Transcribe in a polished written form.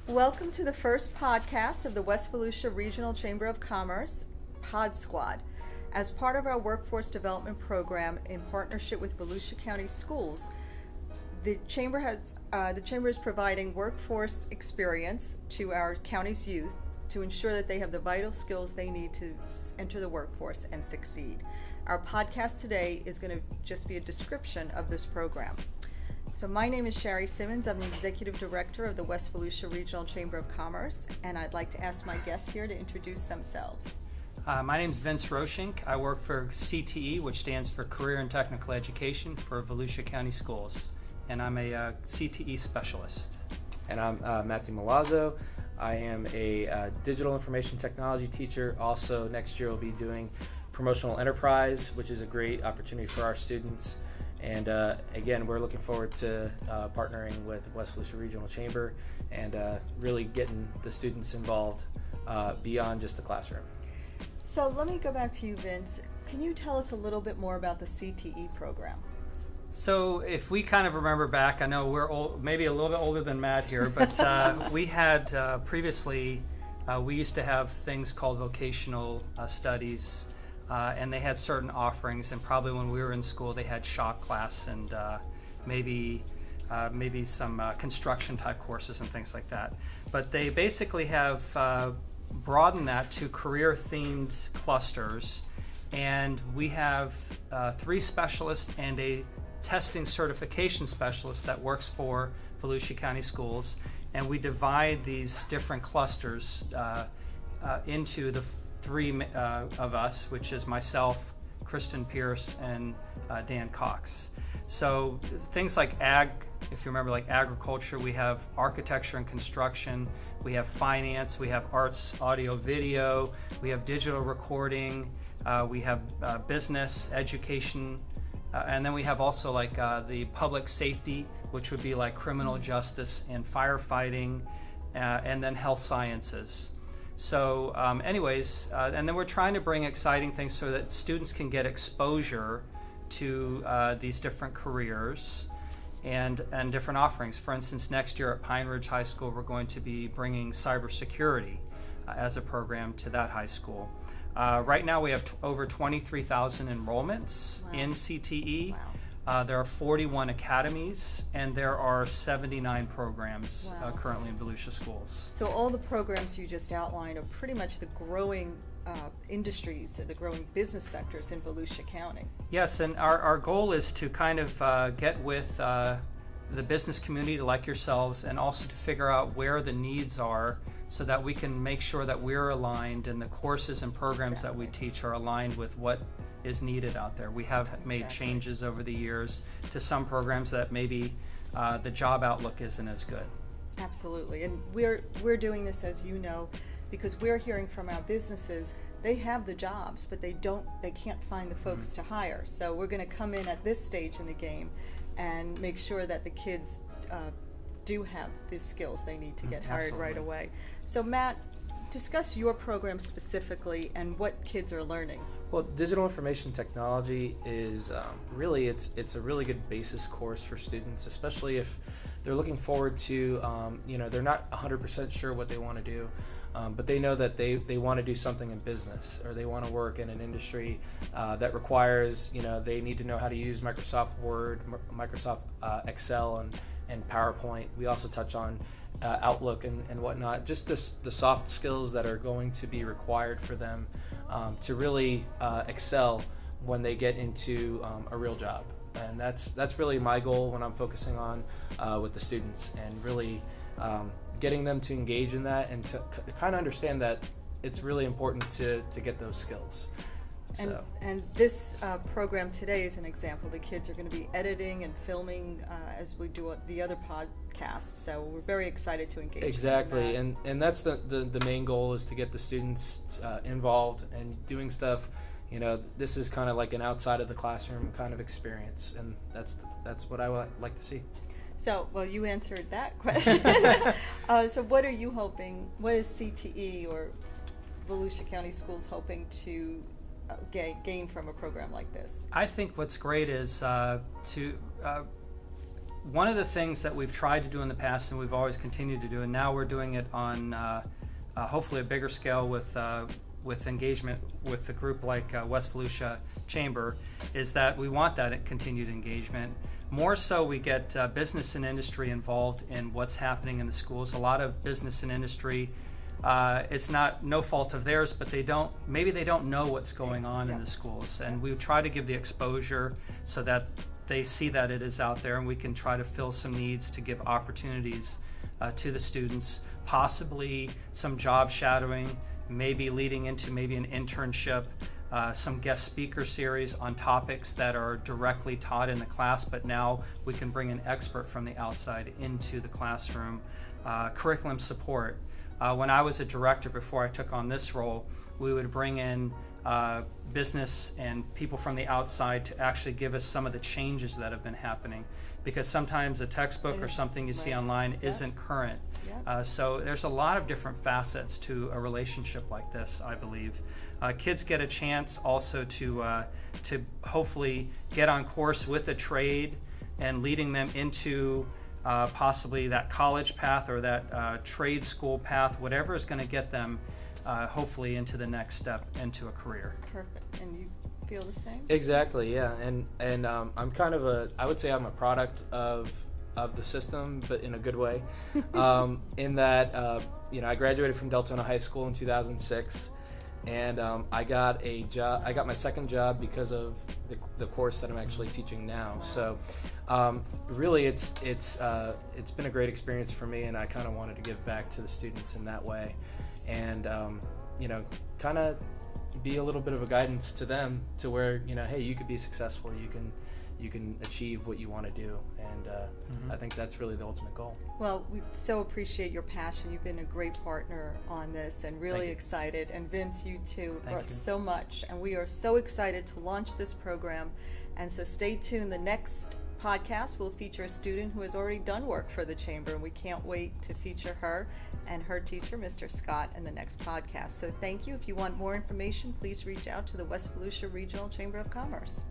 Welcome to the first podcast of the West Volusia Regional Chamber of Commerce, PodSquad. As part of our workforce development program in partnership with Volusia County Schools, the Chamber is providing workforce experience to our county's youth to ensure that they have the vital skills they need to enter the workforce and succeed. Our podcast today is going to just be a description of this program. So my name is Sherry Simmons. I'm the Executive Director of the West Volusia Regional Chamber of Commerce, and I'd like to ask my guests here to introduce themselves. My name is Vince Roeshink. I work for CTE, which stands for Career and Technical Education for Volusia County Schools, and I'm a CTE specialist. And I'm Matthew Milazzo. I am a digital information technology teacher. Also, next year we'll be doing promotional enterprise, which is a great opportunity for our students. And again, we're looking forward to partnering with West Volusia Regional Chamber and really getting the students involved beyond just the classroom. So let me go back to you, Vince. Can you tell us a little bit more about the CTE program? So if we kind of remember back, I know we're old, maybe a little bit older than Matt here, but we had previously, we used to have things called vocational studies. And they had certain offerings, and probably when we were in school they had shop class and maybe some construction type courses and things like that. But they basically have broadened that to career themed clusters, and we have 3 specialists and a testing certification specialist that works for Volusia County Schools, and we divide these different clusters into the 3 of us, which is myself, Kristen Pierce, and Dan Cox. So things like if you remember, like agriculture, we have architecture and construction, we have finance, we have arts, audio, video, we have digital recording, we have business, education, and then we have also like the public safety, which would be like criminal justice and firefighting, and then health sciences. So and then we're trying to bring exciting things so that students can get exposure to these different careers and different offerings. For instance, next year at Pine Ridge High School, we're going to be bringing cybersecurity as a program to that high school. Right now we have over 23,000 enrollments in CTE. Wow. There are 41 academies, and there are 79 programs currently in Volusia schools. So all the programs you just outlined are pretty much the growing industries, the growing business sectors in Volusia County. Yes, and our goal is to kind of get with the business community like yourselves, and also to figure out where the needs are so that we can make sure that we're aligned and the courses and programs that we teach are aligned with what is needed out there. We have made changes over the years to some programs that maybe the job outlook isn't as good. Absolutely, and we're doing this, as you know, because we're hearing from our businesses they have the jobs, but they can't find the folks to hire. So we're going to come in at this stage in the game and make sure that the kids do have the skills they need to get hired right away. So Matt, discuss your program specifically and what kids are learning. Well, digital information technology is really it's a really good basis course for students, especially if they're looking forward to they're not 100% sure what they want to do, but they know that they want to do something in business, or they want to work in an industry that requires, they need to know how to use Microsoft Word, Microsoft Excel, and PowerPoint. We also touch on Outlook and whatnot, just the soft skills that are going to be required for them to really excel when they get into a real job. And that's really my goal when I'm focusing on with the students, and really getting them to engage in that and to kind of understand that it's really important to get those skills. And this program today is an example. The kids are going to be editing and filming as we do the other podcasts. So we're very excited to engage. Exactly, and that's the main goal, is to get the students involved and doing stuff. This is kind of like an outside of the classroom kind of experience, and that's what I would like to see. So, well, you answered that question. So what are you hoping? What is CTE or Volusia County Schools hoping to gain from a program like this? I think what's great is one of the things that we've tried to do in the past and we've always continued to do, and now we're doing it on hopefully a bigger scale with engagement with a group like West Volusia Chamber, is that we want that continued engagement. More so, we get business and industry involved in what's happening in the schools. A lot of business and industry, it's no fault of theirs, but maybe they don't know what's going on in the schools. And we try to give the exposure so that they see that it is out there, and we can try to fill some needs to give opportunities to the students, possibly some job shadowing, maybe leading into maybe an internship, some guest speaker series on topics that are directly taught in the class, but now we can bring an expert from the outside into the classroom. Curriculum support. When I was a director before I took on this role, we would bring in business and people from the outside to actually give us some of the changes that have been happening, because sometimes a textbook or something you see online isn't current. So there's a lot of different facets to a relationship like this, I believe. Kids get a chance also to hopefully get on course with a trade and leading them into possibly that college path or that trade school path, whatever is going to get them hopefully into the next step into a career. Perfect. And you feel the same? Exactly, yeah. And I'm kind of I would say I'm a product of the system, but in a good way. In that, I graduated from Deltona High School in 2006, and I got a job. I got my second job because of the course that I'm actually teaching now. So, really, it's been a great experience for me, and I kind of wanted to give back to the students in that way, and kind of be a little bit of a guidance to them to where, hey, you could be successful. You can achieve what you want to do, and I think that's really the ultimate goal. Well, we so appreciate your passion. You've been a great partner on this, and really excited. And Vince, you too brought so much, and we are so excited to launch this program. And so stay tuned. The next podcast will feature a student who has already done work for the Chamber, and we can't wait to feature her and her teacher, Mr. Scott, in the next podcast. So thank you. If you want more information, please reach out to the West Volusia Regional Chamber of Commerce.